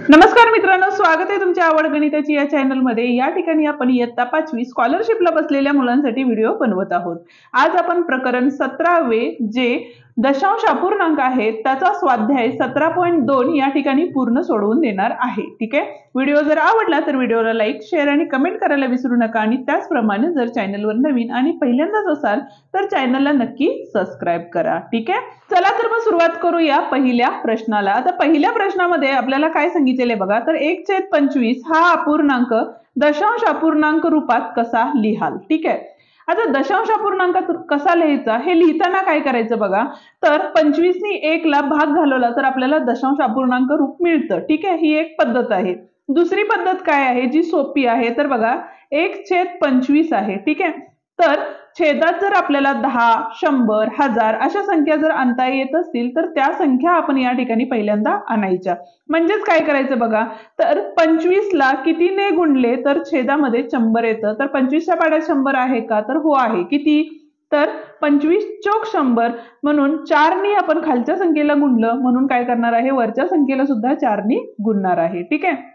नमस्कार मित्रांनो, स्वागत आहे तुमच्या आवड गणिताची या चॅनलमध्ये। या ठिकाणी आपण इयत्ता 5वी स्कॉलरशिपला बसलेल्या मुलांसाठी व्हिडिओ बनवत आहोत। आज आपण प्रकरण 17वे जे दशांश अपूर्णांक आहे त्याचा स्वाध्याय 17.2 या ठिकाणी पूर्ण सोडवून देणार आहे। ठीक आहे, व्हिडिओ जर आवडला तर व्हिडिओला लाईक, शेअर आणि कमेंट करायला विसरू नका आणि त्याचप्रमाणे जर चॅनलवर नवीन आणि पहिल्यांदाच असाल तर चॅनलला नक्की सबस्क्राइब करा। ठीक आहे, चला तर मग सुरुवात करूया पहिल्या प्रश्नाला। आता पहिल्या प्रश्नामध्ये आपल्याला काय सांगितलेले बघा, तर 1/25 हा अपूर्णांक दशांश अपूर्णांक रूपात कसा लिहाल। ठीक आहे, आता दशांश अपूर्णांक कसा लिहायचा हे लिहिताना काय करायचं बघा, तर 25 नी 1 ला भाग घालवला तर आपल्याला दशांश अपूर्णांक रूप मिळतं। ठीक आहे, ही एक पद्धत आहे। दुसरी पद्धत काय आहे जी सोपी आहे, तर बघा 1/25 आहे। ठीक आहे, तर छेदात जर आपल्याला 10, 100, 1000 अशा संख्या जर आणता येत असतील तर त्या संख्या आपण या ठिकाणी पहिल्यांदा आणायच्या। म्हणजेच काय करायचं बघा, तर 25 ला कितीने गुणले तर छेदामध्ये 100 येतं। तर 25 च्या पाड्यात 100 आहे का, तर हो आहे। किती, तर 25 चौक 100 म्हणून 4 नी आपण खालच्या संख्येला गुणलं म्हणून काय करणार आहे, वरच्या संख्येला सुद्धा 4 नी गुणणार आहे। ठीक आहे,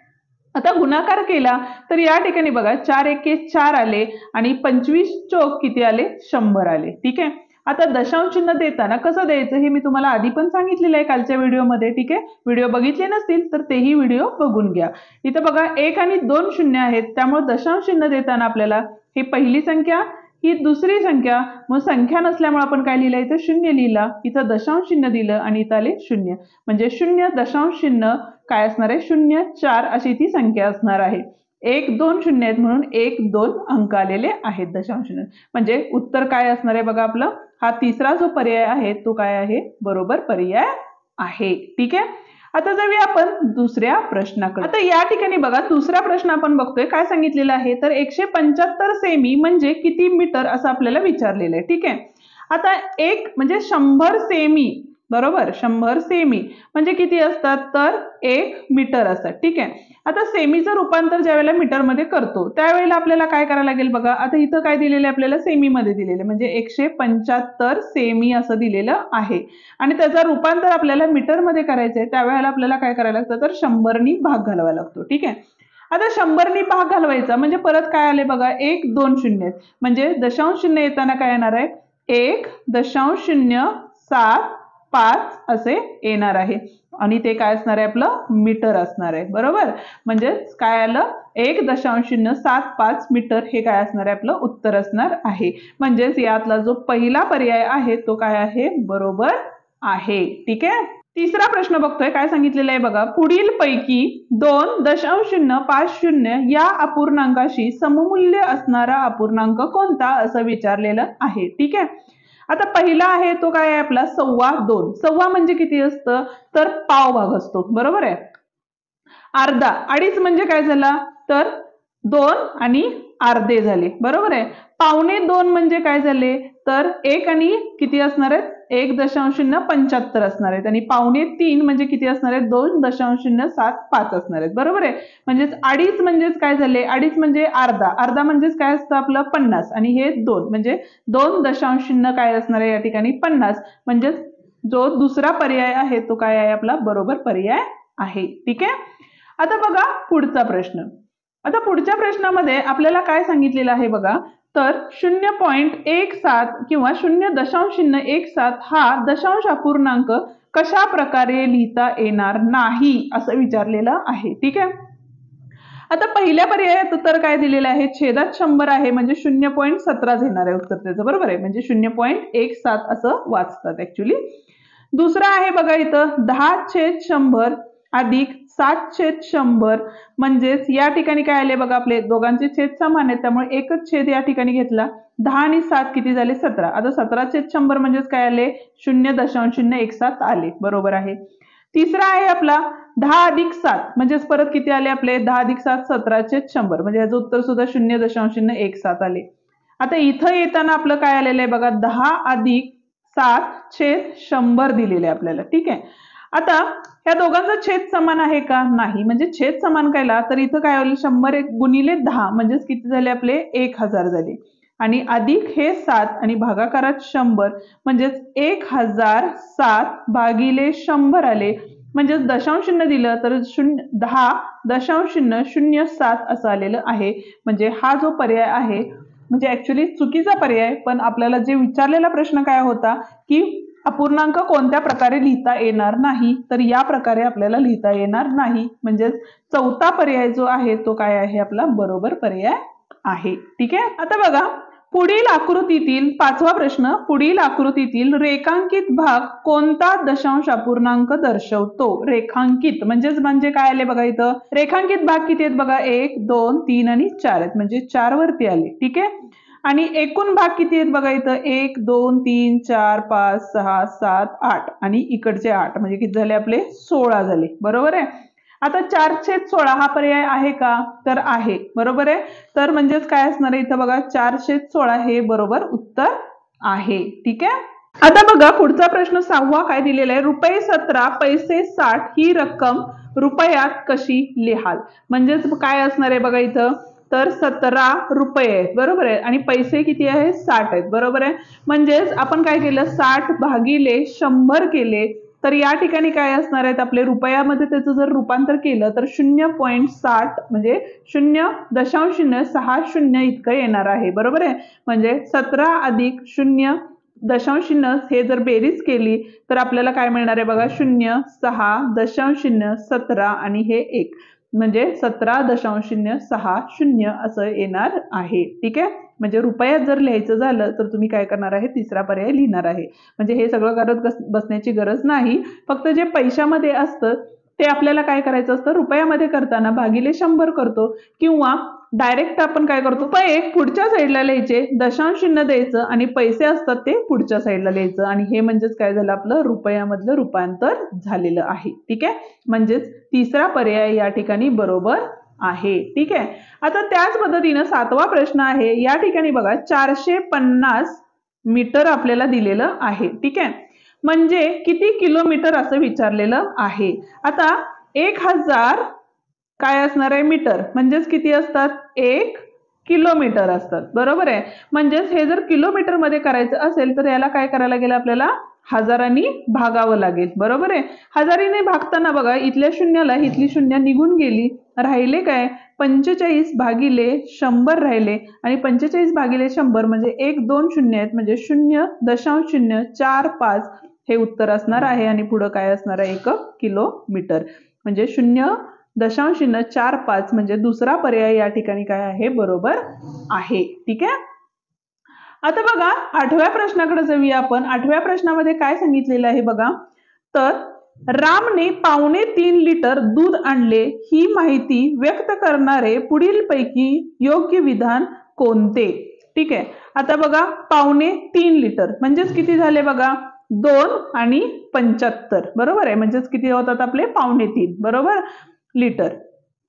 आता गुणाकार केला तर या ठिकाणी बघा 4 एके 4 आले आणि 25 चौक किती आले, 100 आले। ठीक आहे, आता दशांश चिन्ह देताना कसं द्यायचं हे मी तुम्हाला आधी पण सांगितलेलं आहे कालच्या व्हिडिओमध्ये। ठीक आहे, व्हिडिओ बघितले नसतील तर तेही व्हिडिओ बघून घ्या। इथं बघा 1 आणि 2 शून्य आहेत, त्यामुळे दशांश चिन्ह देताना आपल्याला ही पहिली संख्या, ही दुसरी संख्या, मग संख्या नसल्यामुळे आपण काय लिहिलं, इथं शून्य लिहिला, इथं दशांश चिन्ह दिलं आणि इथं आले शून्य, म्हणजे शून्य दशांश चिन्ह काय असणार आहे, 0, 4 अशी ती संख्या असणार आहे। 1, 2 शून्य आहेत म्हणून 1, 2 अंक आलेले आहेत दशांश चिन्ह, म्हणजे उत्तर काय असणार आहे बघा आपलं, हा तिसरा जो पर्याय आहे तो काय आहे, बरोबर पर्याय आहे। ठीक आहे, आता जाऊया आपण दुसऱ्या प्रश्नाकडे। आता या ठिकाणी बघा दुसरा प्रश्न आपण बघतोय, काय सांगितलेलं आहे, तर 175 सेमी म्हणजे किती मीटर असं आपल्याला विचारलेलं आहे। ठीक आहे, आता एक म्हणजे 100 सेमी, बरोबर 100 सेमी म्हणजे किती असतात, तर 1 मीटर असतात। ठीक आहे, आता सेमीचं रूपांतर ज्या वेळेला मीटर मध्ये करतो त्यावेळेला आपल्याला काय करायला लागेल बघा, आता इथं काय दिलेलं आहे आपल्याला, सेमी मध्ये दिलेलं म्हणजे 175 सेमी असं दिलेलं आहे आणि त्याचं रूपांतर आपल्याला मीटर मध्ये करायचंय, त्यावेळेला आपल्याला काय करायला लागतं, तर 100 नी भाग घालवावा लागतो। ठीक आहे, आता 100 नी भाग घालवायचा म्हणजे परत काय आले बघा, 1, 2 शून्य आहेत, म्हणजे दशांश चिन्ह येताना काय येणार आहे, 1.075 असे येणार आहे आणि ते काय असणार आहे, आपलं मीटर असणार आहे। बरोबर, म्हणजे काय आलं, 1.075 मीटर हे काय असणार आहे, आपलं उत्तर असणार आहे। म्हणजेच यातला जो पहिला पर्याय आहे तो काय आहे, बरोबर आहे। ठीक आहे, तिसरा प्रश्न बघतोय, काय सांगितलेलं आहे बघा, पुढील पैकी 2.050 या अपूर्णांकाशी सममूल्य असणारा अपूर्णांक कोणता असं विचारलेलं आहे। ठीक आहे, आता पहिला आहे तो काय आहे आपला 2.25, सव्वा म्हणजे किती असतं, तर पाव भाग असतो। बरोबर आहे, अर्धा, अडीच म्हणजे काय झाला, तर 2 आणि अर्धे झाले। बरोबर आहे, 1.25 म्हणजे काय झाले, तर 1 आणि किती असणार आहेत, 1.075 असणार आहेत आणि 2.25 म्हणजे किती असणार आहेत, 2.075 असणार आहेत। बरोबर आहे, म्हणजेच अडीच म्हणजेच काय झाले, अडीच म्हणजे अर्धा, अर्धा म्हणजेच काय असतं आपलं 50 आणि हे 2 म्हणजे 2 काय असणार आहे या ठिकाणी 50, म्हणजेच जो दुसरा पर्याय आहे तो काय आहे आपला, बरोबर पर्याय आहे। ठीक आहे, आता बघा पुढचा प्रश्न। आता पुढच्या प्रश्नामध्ये आपल्याला काय सांगितलेलं आहे बघा, तर 0.17 किंवा 0.17 हा दशांश अपूर्णांक कशा प्रकारे लिहिता येणार नाही असं विचारलेलं आहे। ठीक आहे, आता पहिल्या पर्यायात उत्तर काय दिलेलं आहे, छेदात 100 आहे म्हणजे 0.17 येणार आहे उत्तर त्याचं। बरोबर आहे, म्हणजे 0.17 असं वाचतात ऍक्च्युली। दुसरा आहे बघा इथं 10/100 अधिक 7/100 म्हणजेच या ठिकाणी काय आले बघा, आपले दोघांचे छेद समान आहेत त्यामुळे एकच छेद या ठिकाणी घेतला, 10 आणि 7 किती झाले, 17, आता 17/100 म्हणजेच काय आले, 0.017 आले। बरोबर आहे, तिसरा आहे आपला 10 अधिक 7 म्हणजेच परत किती आले आपले, 10 अधिक 7 17/100 म्हणजे याचं उत्तर सुद्धा 0.017 आले। आता इथं येताना आपलं काय आलेलं आहे बघा, 10 अधिक 7/100 दिलेले आपल्याला। ठीक आहे, आता ह्या दोघांचा छेद समान आहे का, नाही, म्हणजे छेद समान केला तर इथं काय होईल, 100 गुणिले 10 म्हणजेच किती झाले आपले 1000 झाले आणि अधिक हे 7 आणि भागाकारात 100 म्हणजेच 1007 भागिले 100 आले म्हणजे दशांश चिन्ह दिलं तर 10.007 असं आलेलं आहे. म्हणजे हा जो पर्याय आहे म्हणजे ऍक्च्युली चुकीचा पर्याय, पण आपल्याला जे विचारलेला प्रश्न काय होता की अपूर्णांक कोणत्या प्रकारे लिहिता येणार नाही, तर या प्रकारे आपल्याला लिहिता येणार नाही. म्हणजे चौथा पर्याय जो आहे तो काय आहे आपला बरोबर पर्याय आहे. ठीक आहे. आता बघा पुढील आकृतीतील पाचवा प्रश्न, पुढील आकृतीतील रेखांकित भाग कोणता दशांश अपूर्णांक दर्शवतो? रेखांकित म्हणजे काय आले बघा इथं, रेखांकित भाग किती आहेत बघा, 1 2 3 आणि 4 आहेत, म्हणजे 4 वरती आले. ठीक आहे. आणि एकूण भाग किती आहेत बघा इथं, 1 2 3 4 5 6 7 8 आणि इकडचे 8 म्हणजे किती झाले आपले 16 झाले. बरोबर आहे. आता 4/16 हा पर्याय आहे का, तर आहे. बरोबर आहे. तर म्हणजेच काय असणार आहे इथं बघा 4/16 हे बरोबर उत्तर आहे. ठीक आहे. आता बघा पुढचा प्रश्न 6वा काय दिलेला आहे, ₹17 पैसे 60 ही रक्कम रुपयात कशी लिहाल? म्हणजेच काय असणार आहे बघा इथं, तर 17 रुपये आहेत. बरोबर आहे. आणि पैसे किती आहेत, 60 आहेत. बरोबर आहे. म्हणजेच आपण काय केलं, 60 भागिले 100 केले, तर या ठिकाणी काय असणार आहेत आपले रुपयामध्ये त्याचं जर रूपांतर केलं तर 0.60 म्हणजे 0.60 इतकं येणार आहे. बरोबर आहे. म्हणजे 17 अधिक 0.0 हे जर बेरीज केली तर आपल्याला काय मिळणार आहे बघा, 0.6 आणि हे 1 म्हणजे 17.060 असं येणार आहे. ठीक आहे. म्हणजे रुपयात जर लिहायचं झालं तर तुम्ही काय करणार आहे, तिसरा पर्याय लिहिणार आहे. म्हणजे हे सगळं करत बसण्याची गरज नाही. फक्त जे पैशामध्ये असतं ते आपल्याला काय करायचं असतं, रुपयामध्ये करताना भागिले 100 करतो किंवा डायरेक्ट आपण काय करतो, रुपये पुढच्या साईडला लिहायचे, दशांश चिन्ह द्यायचं आणि पैसे असतात ते पुढच्या साईडला लिहायचं, आणि हे म्हणजेच काय झालं आपलं रुपयामधलं रूपांतर झालेलं आहे. ठीक आहे. म्हणजेच तिसरा पर्याय या ठिकाणी बरोबर आहे. ठीक आहे. आता त्याच पद्धतीनं 7वा प्रश्न आहे. या ठिकाणी बघा 450 मीटर आपल्याला दिलेलं आहे. ठीक आहे. म्हणजे किती किलोमीटर असं विचारलेलं आहे. आता 1000 काय असणार आहे मीटर, म्हणजेच किती असतात, 1 किलोमीटर असतात. बरोबर आहे. म्हणजेच हे जर किलोमीटर मध्ये करायचं असेल तर याला काय करायला लागेल, आपल्याला हजारांनी भागावं लागेल. बरोबर आहे. हजारीने भागताना बघा इथल्या शून्याला इथली शून्य निघून गेली, राहिले काय 45 भागिले 100 राहिले, आणि 45 भागिले 100 म्हणजे 1 2 शून्य आहेत, म्हणजे 0.045 हे उत्तर असणार आहे. आणि पुढे काय असणार आहे, 1 किलोमीटर. म्हणजे 0.045 म्हणजे दुसरा पर्याय या ठिकाणी काय आहे, बरोबर आहे. ठीक आहे. आता बघा 8व्या प्रश्नाकडे जाऊया आपण. 8व्या प्रश्नामध्ये काय सांगितलेलं आहे बघा, तर रामने 2.25 लिटर दूध आणले ही माहिती व्यक्त करणारे पुढील पैकी योग्य विधान कोणते? ठीक आहे. आता बघा 2.25 लिटर म्हणजेच किती झाले बघा, 2 आणि 75. बरोबर आहे. म्हणजेच किती होतात आपले 2.25 बरोबर लिटर.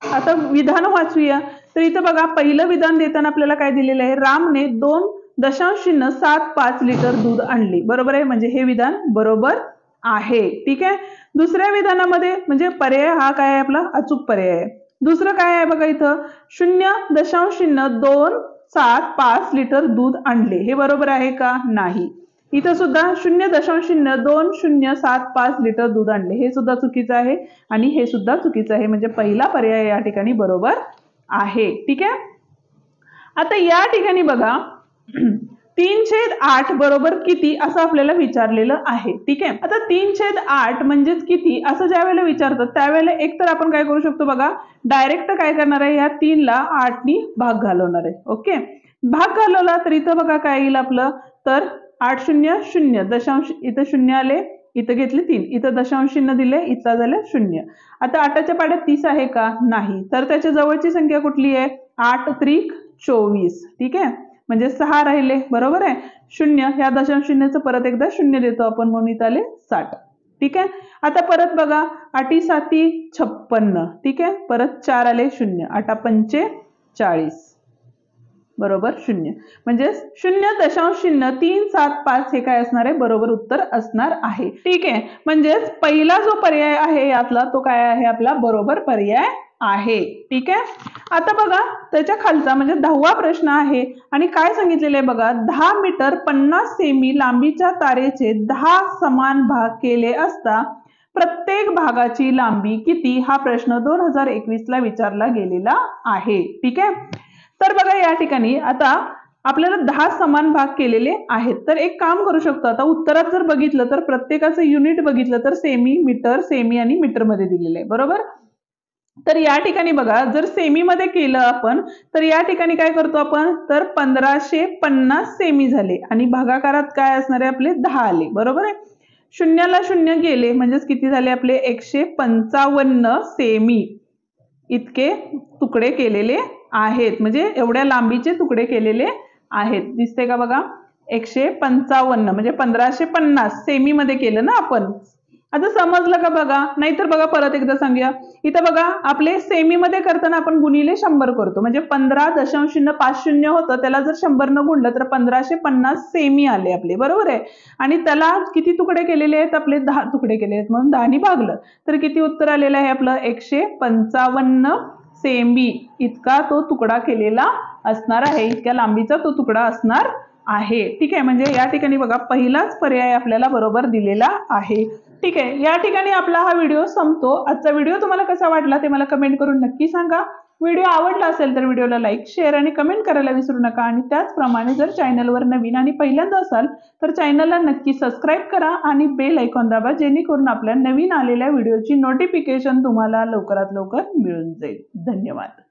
आता विधान वाचूया. तर इथं बघा पहिलं विधान देताना आपल्याला काय दिलेलं आहे, रामने 2.75 लिटर दूध आणले. बरोबर आहे. म्हणजे हे विधान बरोबर आहे. ठीक आहे. दुसऱ्या विधानामध्ये म्हणजे पर्याय हा काय आहे आपला अचूक पर्याय आहे. दुसरं काय आहे बघा इथं, 0.275 लिटर दूध आणले, हे बरोबर आहे का, नाही. इथं सुद्धा 0.2075 लिटर दूध आणले, हे सुद्धा चुकीचं आहे आणि हे सुद्धा चुकीचं आहे. म्हणजे पहिला पर्याय या ठिकाणी बरोबर आहे. ठीक आहे. आता या ठिकाणी बघा 3/8 बरोबर किती असं आपल्याला विचारलेलं आहे. ठीक आहे. आता 3/8 म्हणजेच किती असं ज्या वेळेला विचारतात त्यावेळेला एक तर आपण काय करू शकतो बघा, डायरेक्ट काय करणार आहे, या 3 ला 8 नी भाग घालवणार आहे. ओके. भाग घालवला तर इथं बघा काय येईल आपलं, तर 800 दशांश, इथं 0 आले, इथं घेतले 3, इथं दशांश चिन्ह दिले, इथला झालं 0. आता 8च्या पाड्यात 30 आहे का, नाही. तर त्याच्या जवळची संख्या कुठली आहे, 8 त्रिक 24. ठीक आहे. म्हणजे 6 राहिले. बरोबर आहे. 0 ह्या दशांश चिन्हाचं परत एकदा 0 देतो आपण, म्हणून इथं आले 60. ठीक आहे. आता परत बघा 8 7 56. ठीक आहे. परत 4 आले 0, 8 5 40 बरोबर 0. म्हणजे 0.375 हे काय असणार आहे, बरोबर उत्तर असणार आहे. ठीक आहे. म्हणजेच पहिला जो पर्याय आहे यातला तो काय आहे आपला बरोबर पर्याय आहे. ठीक आहे. आता बघा त्याच्या खालचा म्हणजे 10वा प्रश्न आहे आणि काय सांगितलेलं आहे बघा, 10 मीटर 50 सेमी लांबीच्या तारेचे 10 समान भाग केले असता प्रत्येक भागाची लांबी किती हा प्रश्न 2021 ला विचारला गेलेला आहे. ठीक आहे. तर बघा या ठिकाणी आता आपल्याला 10 समान भाग केलेले आहेत. तर एक काम करू शकतो, आता उत्तरात जर बघितलं तर प्रत्येकाचं युनिट बघितलं तर सेमी, मीटर, सेमी आणि मीटर मध्ये दिलेलं आहे. बरोबर. तर या ठिकाणी बघा जर सेमी मध्ये केलं आपण तर या ठिकाणी काय करतो आपण, तर 1550 सेमी झाले आणि भागाकारात काय असणार आहे आपले 10 आले. बरोबर आहे. शून्याला शून्य गेले म्हणजेच किती झाले आपले 155 सेमी इतके तुकडे केलेले आहेत. म्हणजे एवढ्या लांबीचे तुकडे केलेले आहेत. दिसते का बघा. 155 म्हणजे 1550 सेमी मध्ये केलं ना आपण. आता समजलं का बघा. नाहीतर बघा परत एकदा सांगूया. इथं बघा आपले सेमी मध्ये करताना आपण गुणिले 100 करतो. म्हणजे 15.050 होतं, त्याला जर 100 न गुणलं तर 1550 सेमी आले आपले. बरोबर आहे. आणि त्याला किती तुकडे केलेले आहेत आपले 10 तुकडे केले आहेत म्हणून 10 ने भागलं तर किती उत्तर आलेलं आहे आपलं 155 सेमी इतका तो तुकडा केलेला असणार आहे. इतक्या लांबीचा तो तुकडा असणार आहे. ठीक आहे. म्हणजे या ठिकाणी बघा पहिलाच पर्याय आपल्याला बरोबर दिलेला आहे. ठीक आहे. या ठिकाणी आपला हा व्हिडिओ संपतो. आजचा व्हिडिओ तुम्हाला कसा वाटला ते मला कमेंट करून नक्की सांगा. व्हिडिओ आवडला असेल तर व्हिडिओला लाईक, शेअर आणि कमेंट करायला विसरू नका. आणि त्याचप्रमाणे जर चॅनलवर नवीन आणि पहिल्यांदा असाल तर चॅनलला नक्की सबस्क्राईब करा आणि बेल आयकॉन दाबा, जेणेकरून आपल्या नवीन आलेल्या व्हिडिओची नोटिफिकेशन तुम्हाला लवकरात लवकर मिळून जाईल. धन्यवाद.